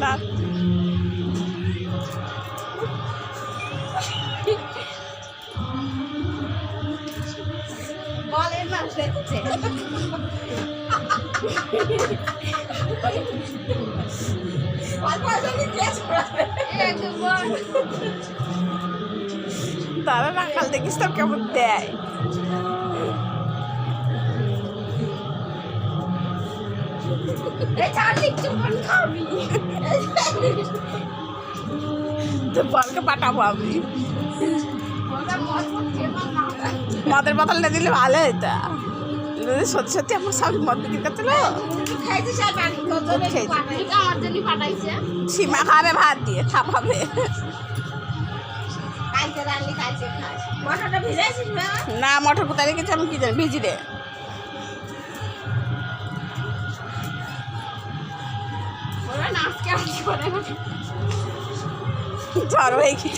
না বলেন না দেখছে তারা রাখাল দেখিস তো কেমন দেয় তো বলকে পাঠাবো আমি মদের বোতল না দিলে ভালো হইতো যদি সত্যি সত্যি আমার স্বামী মদ বিক্রি করছিল সীমা খাবে ভাত দিয়ে থাপাবে না মটর কোথায় রেখেছি আমি কি জানি ভিজি রে ঝড় হয়ে কি